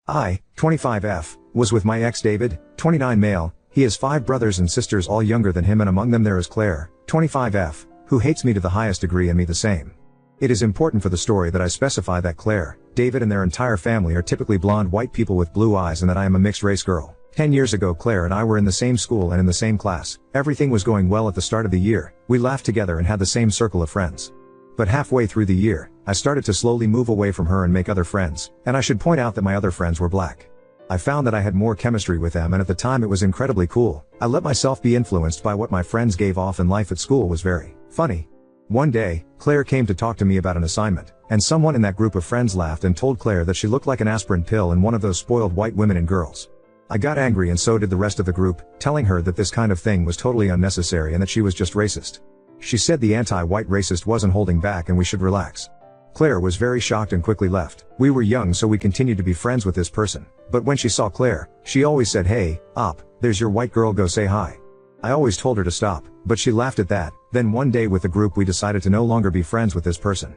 I, 25F, was with my ex David, 29 male. He has 5 brothers and sisters all younger than him, and among them there is Claire, 25F, who hates me to the highest degree and me the same. It is important for the story that I specify that Claire, David and their entire family are typically blonde white people with blue eyes, and that I am a mixed race girl. 10 years ago Claire and I were in the same school and in the same class. Everything was going well at the start of the year. We laughed together and had the same circle of friends. But halfway through the year, I started to slowly move away from her and make other friends, and I should point out that my other friends were black. I found that I had more chemistry with them, and at the time it was incredibly cool. I let myself be influenced by what my friends gave off, and life at school was very funny. One day, Claire came to talk to me about an assignment, and someone in that group of friends laughed and told Claire that she looked like an aspirin pill and one of those spoiled white women and girls. I got angry, and so did the rest of the group, telling her that this kind of thing was totally unnecessary and that she was just racist. She said the anti-white racist wasn't holding back and we should relax. Claire was very shocked and quickly left. We were young, so we continued to be friends with this person. But when she saw Claire, she always said, "Hey, op, there's your white girl, go say hi." I always told her to stop, but she laughed at that. Then one day with the group we decided to no longer be friends with this person.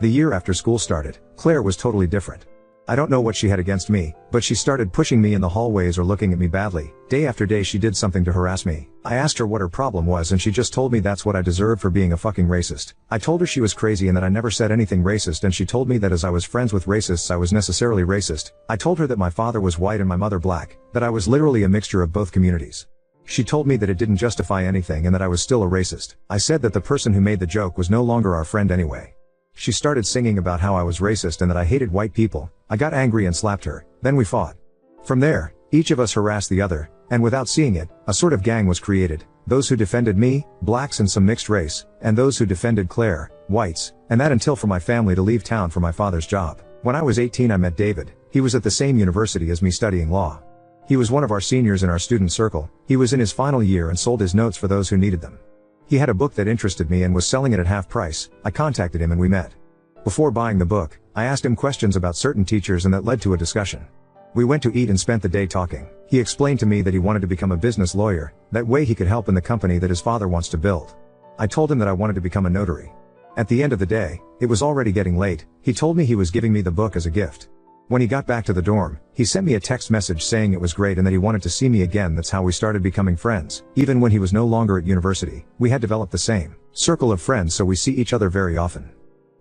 The year after school started, Claire was totally different. I don't know what she had against me, but she started pushing me in the hallways or looking at me badly. Day after day she did something to harass me. I asked her what her problem was, and she just told me that's what I deserved for being a fucking racist. I told her she was crazy and that I never said anything racist, and she told me that as I was friends with racists I was necessarily racist. I told her that my father was white and my mother black, that I was literally a mixture of both communities. She told me that it didn't justify anything and that I was still a racist. I said that the person who made the joke was no longer our friend anyway. She started singing about how I was racist and that I hated white people. I got angry and slapped her. Then we fought. From there, each of us harassed the other, and without seeing it, a sort of gang was created. Those who defended me, blacks and some mixed race, and those who defended Claire, whites, and that until for my family to leave town for my father's job. When I was 18 I met David. He was at the same university as me studying law. He was one of our seniors in our student circle. He was in his final year and sold his notes for those who needed them. He had a book that interested me and was selling it at half price. I contacted him and we met. Before buying the book, I asked him questions about certain teachers, and that led to a discussion. We went to eat and spent the day talking. He explained to me that he wanted to become a business lawyer, that way he could help in the company that his father wants to build. I told him that I wanted to become a notary. At the end of the day, it was already getting late. He told me he was giving me the book as a gift. When he got back to the dorm, he sent me a text message saying it was great and that he wanted to see me again. That's how we started becoming friends. Even when he was no longer at university, we had developed the same circle of friends, so we see each other very often.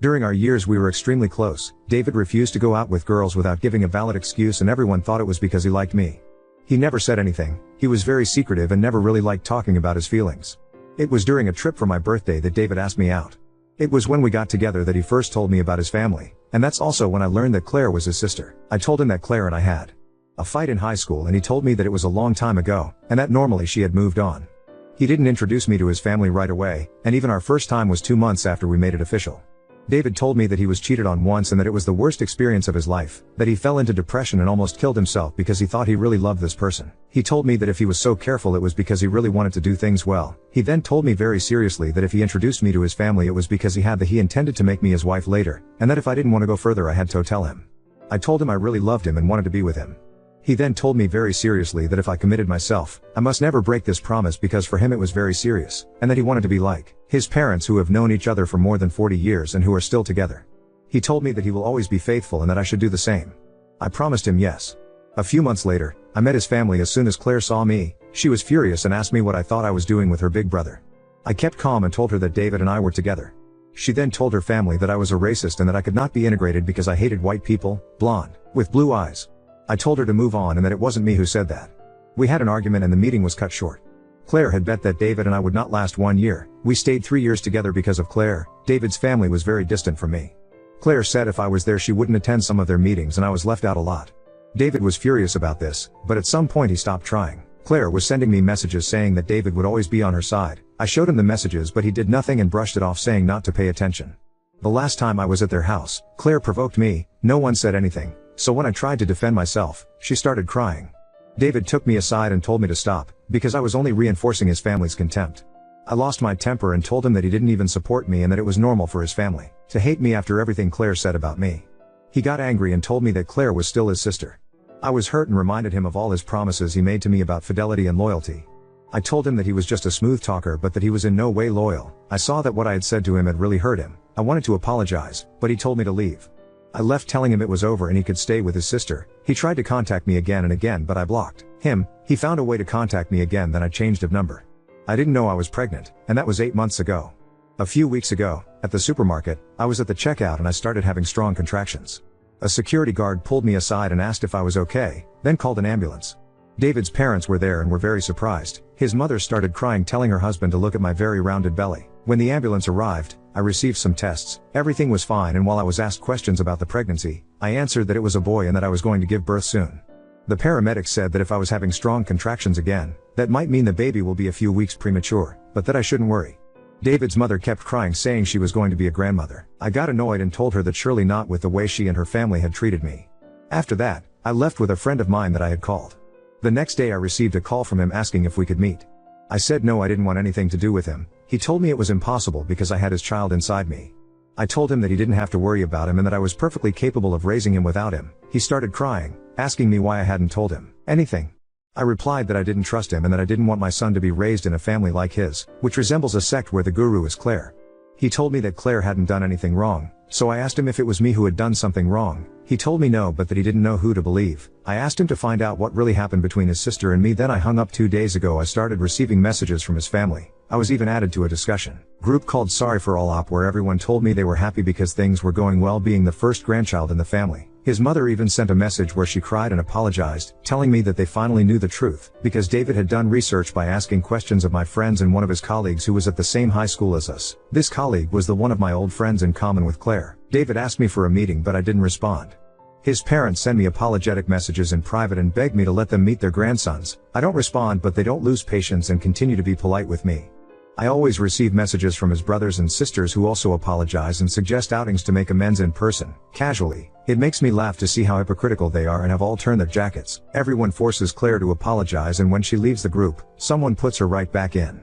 During our years we were extremely close. David refused to go out with girls without giving a valid excuse, and everyone thought it was because he liked me. He never said anything. He was very secretive and never really liked talking about his feelings. It was during a trip for my birthday that David asked me out. It was when we got together that he first told me about his family, and that's also when I learned that Claire was his sister. I told him that Claire and I had a fight in high school, and he told me that it was a long time ago, and that normally she had moved on. He didn't introduce me to his family right away, and even our first time was 2 months after we made it official. David told me that he was cheated on once and that it was the worst experience of his life, that he fell into depression and almost killed himself because he thought he really loved this person. He told me that if he was so careful it was because he really wanted to do things well. He then told me very seriously that if he introduced me to his family it was because he intended to make me his wife later, and that if I didn't want to go further I had to tell him. I told him I really loved him and wanted to be with him. He then told me very seriously that if I committed myself, I must never break this promise because for him it was very serious, and that he wanted to be like his parents, who have known each other for more than 40 years and who are still together. He told me that he will always be faithful and that I should do the same. I promised him yes. A few months later, I met his family. As soon as Claire saw me, she was furious and asked me what I thought I was doing with her big brother. I kept calm and told her that David and I were together. She then told her family that I was a racist and that I could not be integrated because I hated white people, blonde, with blue eyes. I told her to move on and that it wasn't me who said that. We had an argument and the meeting was cut short. Claire had bet that David and I would not last 1 year. We stayed 3 years together because of Claire. David's family was very distant from me. Claire said if I was there she wouldn't attend some of their meetings and I was left out a lot. David was furious about this, but at some point he stopped trying. Claire was sending me messages saying that David would always be on her side. I showed him the messages but he did nothing and brushed it off, saying not to pay attention. The last time I was at their house, Claire provoked me. No one said anything. So when I tried to defend myself, she started crying. David took me aside and told me to stop, because I was only reinforcing his family's contempt. I lost my temper and told him that he didn't even support me and that it was normal for his family to hate me after everything Claire said about me. He got angry and told me that Claire was still his sister. I was hurt and reminded him of all his promises he made to me about fidelity and loyalty. I told him that he was just a smooth talker but that he was in no way loyal. I saw that what I had said to him had really hurt him. I wanted to apologize, but he told me to leave. I left telling him it was over and he could stay with his sister. He tried to contact me again and again, but I blocked him. He found a way to contact me again, then I changed of number. I didn't know I was pregnant, and that was 8 months ago. A few weeks ago, at the supermarket, I was at the checkout and I started having strong contractions. A security guard pulled me aside and asked if I was okay, then called an ambulance. David's parents were there and were very surprised. His mother started crying, telling her husband to look at my very rounded belly. When the ambulance arrived, I received some tests. Everything was fine, and while I was asked questions about the pregnancy, I answered that it was a boy and that I was going to give birth soon. The paramedics said that if I was having strong contractions again, that might mean the baby will be a few weeks premature, but that I shouldn't worry. David's mother kept crying, saying she was going to be a grandmother. I got annoyed and told her that surely not, with the way she and her family had treated me. After that, I left with a friend of mine that I had called. The next day I received a call from him asking if we could meet. I said no, I didn't want anything to do with him. He told me it was impossible because I had his child inside me. I told him that he didn't have to worry about him and that I was perfectly capable of raising him without him. He started crying, asking me why I hadn't told him anything. I replied that I didn't trust him and that I didn't want my son to be raised in a family like his, which resembles a sect where the guru is Claire. He told me that Claire hadn't done anything wrong, so I asked him if it was me who had done something wrong. He told me no, but that he didn't know who to believe. I asked him to find out what really happened between his sister and me. Then I hung up. 2 days ago I started receiving messages from his family. I was even added to a discussion group called Sorry for All Op, where everyone told me they were happy because things were going well, being the first grandchild in the family. His mother even sent a message where she cried and apologized, telling me that they finally knew the truth, because David had done research by asking questions of my friends and one of his colleagues who was at the same high school as us. This colleague was the one of my old friends in common with Claire. David asked me for a meeting, but I didn't respond. His parents send me apologetic messages in private and beg me to let them meet their grandsons. I don't respond, but they don't lose patience and continue to be polite with me. I always receive messages from his brothers and sisters who also apologize and suggest outings to make amends in person, casually. It makes me laugh to see how hypocritical they are and have all turned their jackets. Everyone forces Claire to apologize, and when she leaves the group, someone puts her right back in.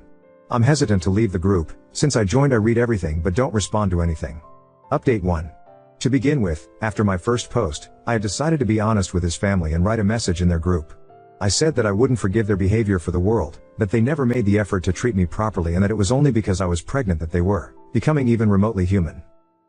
I'm hesitant to leave the group. Since I joined, I read everything but don't respond to anything. Update 1. To begin with, after my first post, I had decided to be honest with his family and write a message in their group. I said that I wouldn't forgive their behavior for the world, that they never made the effort to treat me properly, and that it was only because I was pregnant that they were becoming even remotely human.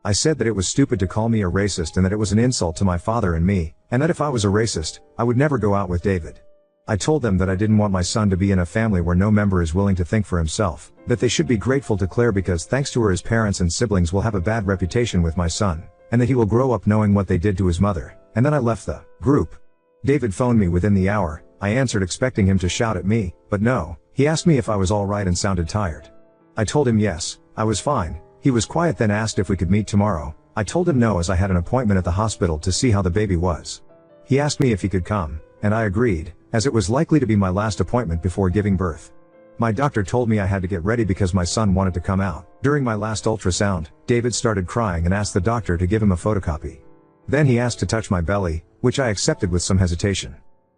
I said that it was stupid to call me a racist and that it was an insult to my father and me, and that if I was a racist, I would never go out with David. I told them that I didn't want my son to be in a family where no member is willing to think for himself, that they should be grateful to Claire because thanks to her his parents and siblings will have a bad reputation with my son, and that he will grow up knowing what they did to his mother, and then I left the group. David phoned me within the hour. I answered expecting him to shout at me, but no. He asked me if I was all right and sounded tired. I told him yes, I was fine. He was quiet, then asked if we could meet tomorrow. I told him no, as I had an appointment at the hospital to see how the baby was. He asked me if he could come, and I agreed, as it was likely to be my last appointment before giving birth. My doctor told me I had to get ready because my son wanted to come out. During my last ultrasound, David started crying and asked the doctor to give him a photocopy. Then he asked to touch my belly, which I accepted with some hesitation.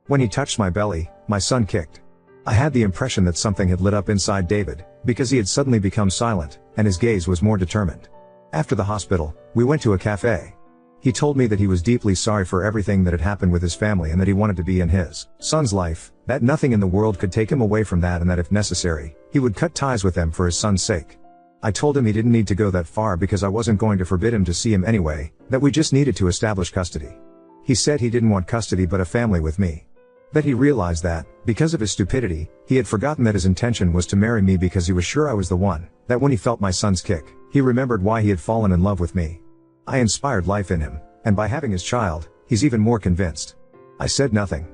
When he touched my belly, my son kicked. I had the impression that something had lit up inside David, because he had suddenly become silent, and his gaze was more determined. After the hospital, we went to a cafe. He told me that he was deeply sorry for everything that had happened with his family and that he wanted to be in his son's life, that nothing in the world could take him away from that, and that if necessary, he would cut ties with them for his son's sake. I told him he didn't need to go that far because I wasn't going to forbid him to see him anyway, that we just needed to establish custody. He said he didn't want custody but a family with me. That he realized that, because of his stupidity, he had forgotten that his intention was to marry me because he was sure I was the one, that when he felt my son's kick, he remembered why he had fallen in love with me. I inspired life in him, and by having his child, he's even more convinced. I said nothing.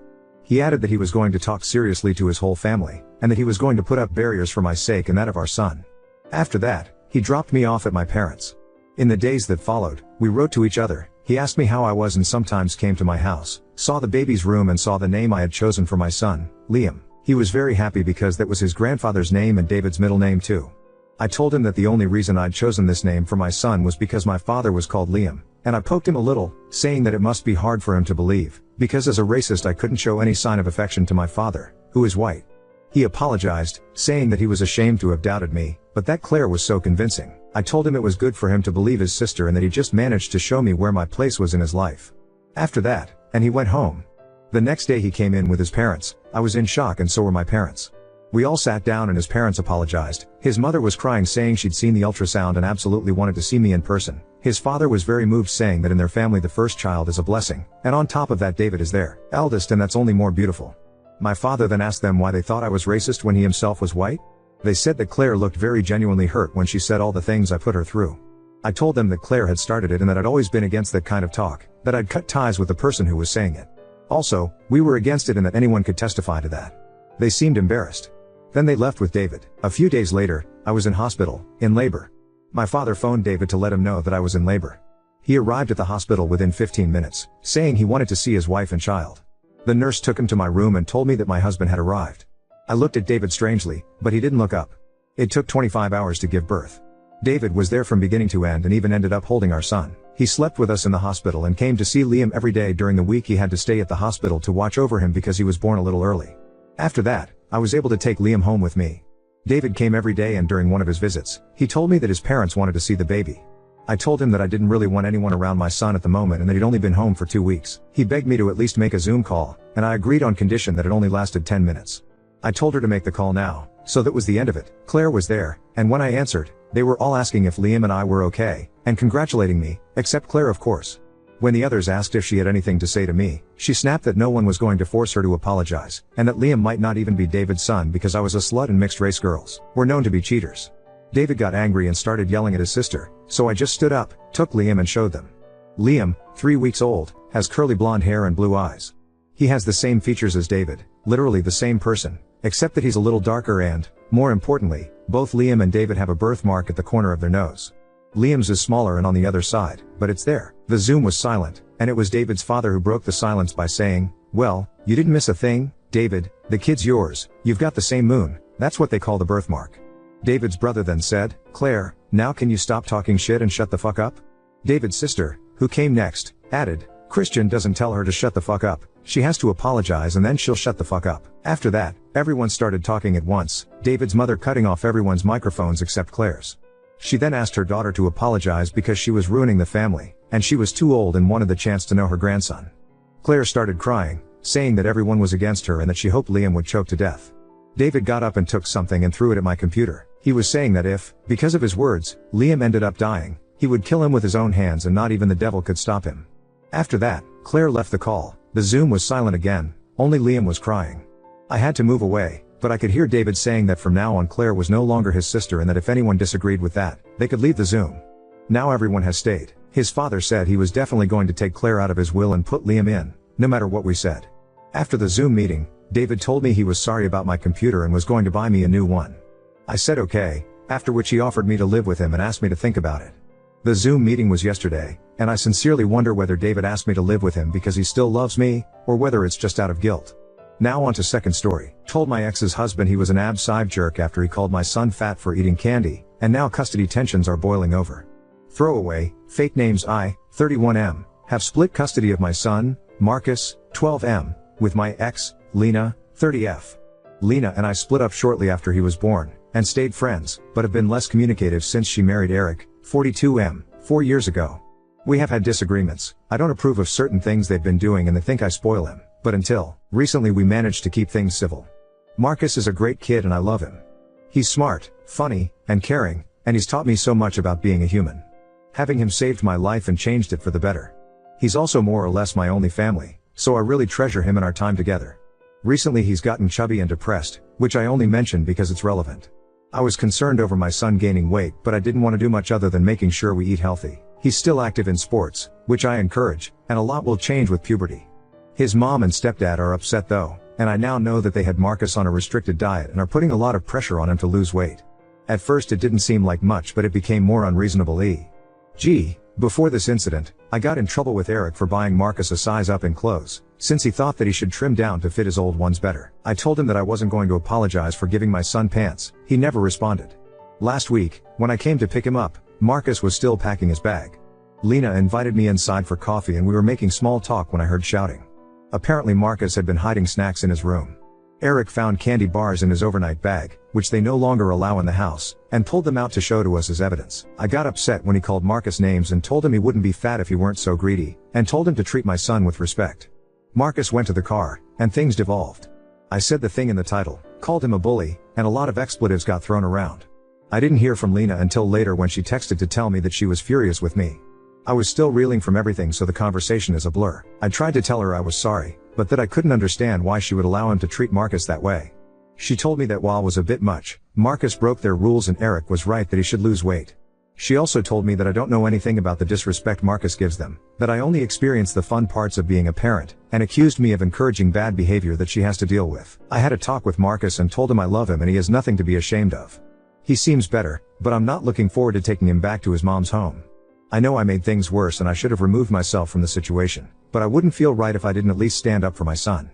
He added that he was going to talk seriously to his whole family, and that he was going to put up barriers for my sake and that of our son. After that, he dropped me off at my parents'. In the days that followed, we wrote to each other. He asked me how I was and sometimes came to my house, saw the baby's room and saw the name I had chosen for my son, Liam. He was very happy because that was his grandfather's name and David's middle name too. I told him that the only reason I'd chosen this name for my son was because my father was called Liam, and I poked him a little, saying that it must be hard for him to believe, because as a racist I couldn't show any sign of affection to my father, who is white. He apologized, saying that he was ashamed to have doubted me, but that Claire was so convincing. I told him it was good for him to believe his sister and that he just managed to show me where my place was in his life. After that, and he went home. The next day he came in with his parents. I was in shock and so were my parents. We all sat down and his parents apologized. His mother was crying saying she'd seen the ultrasound and absolutely wanted to see me in person. His father was very moved saying that in their family the first child is a blessing, and on top of that David is their eldest and that's only more beautiful. My father then asked them why they thought I was racist when he himself was white. They said that Claire looked very genuinely hurt when she said all the things I put her through. I told them that Claire had started it and that I'd always been against that kind of talk, that I'd cut ties with the person who was saying it. Also, we were against it and that anyone could testify to that. They seemed embarrassed. Then they left with David. A few days later, I was in hospital, in labor. My father phoned David to let him know that I was in labor. He arrived at the hospital within 15 minutes, saying he wanted to see his wife and child. The nurse took him to my room and told me that my husband had arrived. I looked at David strangely, but he didn't look up. It took 25 hours to give birth. David was there from beginning to end and even ended up holding our son. He slept with us in the hospital and came to see Liam every day during the week. He had to stay at the hospital to watch over him because he was born a little early. After that, I was able to take Liam home with me. David came every day and during one of his visits, he told me that his parents wanted to see the baby. I told him that I didn't really want anyone around my son at the moment and that he'd only been home for 2 weeks. He begged me to at least make a Zoom call, and I agreed on condition that it only lasted 10 minutes. I told her to make the call now, so that was the end of it. Claire was there, and when I answered, they were all asking if Liam and I were okay, and congratulating me, except Claire of course. When the others asked if she had anything to say to me, she snapped that no one was going to force her to apologize, and that Liam might not even be David's son because I was a slut and mixed-race girls were known to be cheaters. David got angry and started yelling at his sister, so I just stood up, took Liam and showed them. Liam, 3 weeks old, has curly blonde hair and blue eyes. He has the same features as David, literally the same person, except that he's a little darker and, more importantly, both Liam and David have a birthmark at the corner of their nose. Liam's is smaller and on the other side, but it's there. The Zoom was silent, and it was David's father who broke the silence by saying, "Well, you didn't miss a thing, David, the kid's yours, you've got the same moon, that's what they call the birthmark." David's brother then said, "Claire, now can you stop talking shit and shut the fuck up?" David's sister, who came next, added, "Christian doesn't tell her to shut the fuck up, she has to apologize and then she'll shut the fuck up." After that, everyone started talking at once, David's mother cutting off everyone's microphones except Claire's. She then asked her daughter to apologize because she was ruining the family, and she was too old and wanted the chance to know her grandson. Claire started crying, saying that everyone was against her and that she hoped Liam would choke to death. David got up and took something and threw it at my computer. He was saying that if, because of his words, Liam ended up dying, he would kill him with his own hands and not even the devil could stop him. After that, Claire left the call, the Zoom was silent again, only Liam was crying. I had to move away, but I could hear David saying that from now on Claire was no longer his sister and that if anyone disagreed with that, they could leave the Zoom. Now everyone has stayed. His father said he was definitely going to take Claire out of his will and put Liam in, no matter what we said. After the Zoom meeting, David told me he was sorry about my computer and was going to buy me a new one. I said okay, after which he offered me to live with him and asked me to think about it. The Zoom meeting was yesterday, and I sincerely wonder whether David asked me to live with him because he still loves me, or whether it's just out of guilt. Now on to second story. Told my ex's husband he was an ab-sive jerk after he called my son fat for eating candy, and now custody tensions are boiling over. Throwaway, fake names I, 31M, have split custody of my son, Marcus, 12M, with my ex, Lena, 30F. Lena and I split up shortly after he was born, and stayed friends, but have been less communicative since she married Eric, 42M, 4 years ago. We have had disagreements, I don't approve of certain things they've been doing and they think I spoil him, but until recently we managed to keep things civil. Marcus is a great kid and I love him. He's smart, funny, and caring, and he's taught me so much about being a human. Having him saved my life and changed it for the better. He's also more or less my only family, so I really treasure him and our time together. Recently he's gotten chubby and depressed, which I only mention because it's relevant. I was concerned over my son gaining weight, but I didn't want to do much other than making sure we eat healthy. He's still active in sports, which I encourage, and a lot will change with puberty. His mom and stepdad are upset though, and I now know that they had Marcus on a restricted diet and are putting a lot of pressure on him to lose weight. At first it didn't seem like much, but it became more unreasonable. Before this incident, I got in trouble with Eric for buying Marcus a size up in clothes, since he thought that he should trim down to fit his old ones better. I told him that I wasn't going to apologize for giving my son pants. He never responded. Last week, when I came to pick him up, Marcus was still packing his bag. Lena invited me inside for coffee and we were making small talk when I heard shouting. Apparently Marcus had been hiding snacks in his room. Eric found candy bars in his overnight bag, which they no longer allow in the house, and pulled them out to show to us as evidence. I got upset when he called Marcus names and told him he wouldn't be fat if he weren't so greedy, and told him to treat my son with respect. Marcus went to the car, and things devolved. I said the thing in the title, called him a bully, and a lot of expletives got thrown around. I didn't hear from Lena until later when she texted to tell me that she was furious with me. I was still reeling from everything, so the conversation is a blur. I tried to tell her I was sorry, but that I couldn't understand why she would allow him to treat Marcus that way. She told me that while it was a bit much, Marcus broke their rules and Eric was right that he should lose weight. She also told me that I don't know anything about the disrespect Marcus gives them, that I only experience the fun parts of being a parent, and accused me of encouraging bad behavior that she has to deal with. I had a talk with Marcus and told him I love him and he has nothing to be ashamed of. He seems better, but I'm not looking forward to taking him back to his mom's home. I know I made things worse and I should have removed myself from the situation, but I wouldn't feel right if I didn't at least stand up for my son.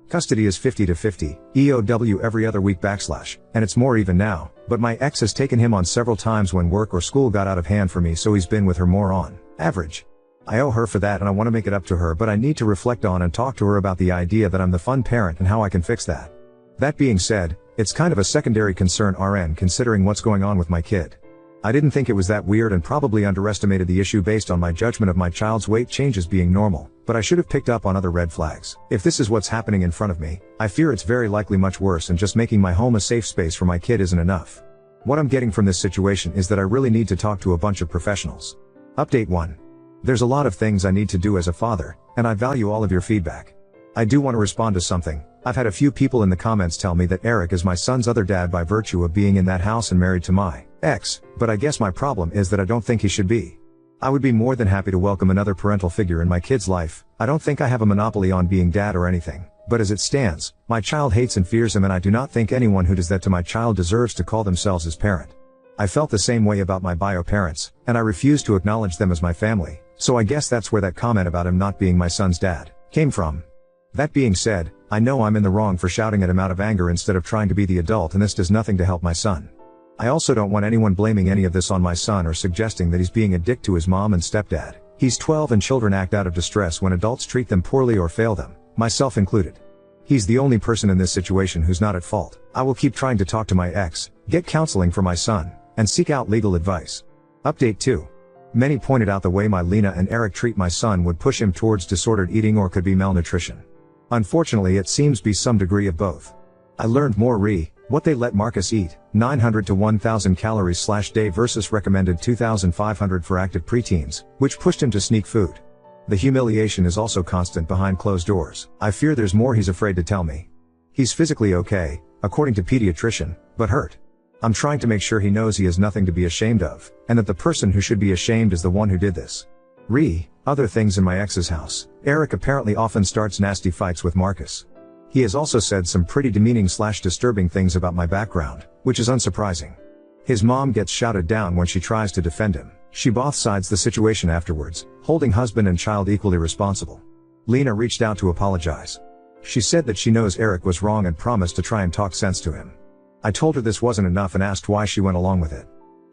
Custody is 50-50, EOW every other week / and it's more even now, but my ex has taken him on several times when work or school got out of hand for me, so he's been with her more on average. I owe her for that and I want to make it up to her, but I need to reflect on and talk to her about the idea that I'm the fun parent and how I can fix that. That being said, it's kind of a secondary concern RN considering what's going on with my kid. I didn't think it was that weird and probably underestimated the issue based on my judgment of my child's weight changes being normal, but I should have picked up on other red flags. If this is what's happening in front of me, I fear it's very likely much worse, and just making my home a safe space for my kid isn't enough. What I'm getting from this situation is that I really need to talk to a bunch of professionals. Update 1. There's a lot of things I need to do as a father, and I value all of your feedback. I do want to respond to something. I've had a few people in the comments tell me that Eric is my son's other dad by virtue of being in that house and married to my ex, but I guess my problem is that I don't think he should be. I would be more than happy to welcome another parental figure in my kid's life. I don't think I have a monopoly on being dad or anything, but as it stands, my child hates and fears him, and I do not think anyone who does that to my child deserves to call themselves his parent. I felt the same way about my bio parents, and I refuse to acknowledge them as my family, so I guess that's where that comment about him not being my son's dad came from. That being said, I know I'm in the wrong for shouting at him out of anger instead of trying to be the adult, and this does nothing to help my son. I also don't want anyone blaming any of this on my son or suggesting that he's being a dick to his mom and stepdad. He's 12 and children act out of distress when adults treat them poorly or fail them, myself included. He's the only person in this situation who's not at fault. I will keep trying to talk to my ex, get counseling for my son, and seek out legal advice. Update 2. Many pointed out the way my Lena and Eric treat my son would push him towards disordered eating or could be malnutrition. Unfortunately, it seems be some degree of both. I learned more what they let Marcus eat, 900 to 1000 calories / day versus recommended 2500 for active preteens, which pushed him to sneak food. The humiliation is also constant behind closed doors. I fear there's more he's afraid to tell me. He's physically okay, according to pediatrician, but hurt. I'm trying to make sure he knows he has nothing to be ashamed of, and that the person who should be ashamed is the one who did this. Other things in my ex's house. Eric apparently often starts nasty fights with Marcus. He has also said some pretty demeaning / disturbing things about my background, which is unsurprising. His mom gets shouted down when she tries to defend him. She both sides the situation afterwards, holding husband and child equally responsible. Lena reached out to apologize. She said that she knows Eric was wrong and promised to try and talk sense to him. I told her this wasn't enough and asked why she went along with it.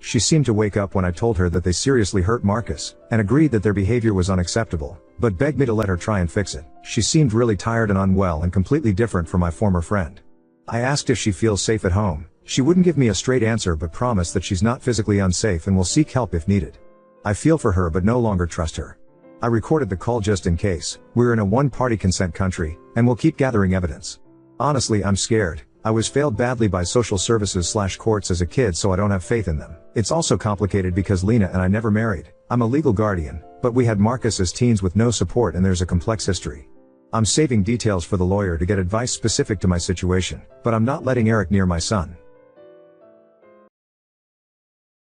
She seemed to wake up when I told her that they seriously hurt Marcus, and agreed that their behavior was unacceptable, but begged me to let her try and fix it. She seemed really tired and unwell and completely different from my former friend. I asked if she feels safe at home. She wouldn't give me a straight answer but promised that she's not physically unsafe and will seek help if needed. I feel for her but no longer trust her. I recorded the call just in case. We're in a one-party consent country, and we'll keep gathering evidence. Honestly, I'm scared. I was failed badly by social services / courts as a kid, so I don't have faith in them. It's also complicated because Lena and I never married. I'm a legal guardian, but we had Marcus as teens with no support and there's a complex history. I'm saving details for the lawyer to get advice specific to my situation, but I'm not letting Eric near my son.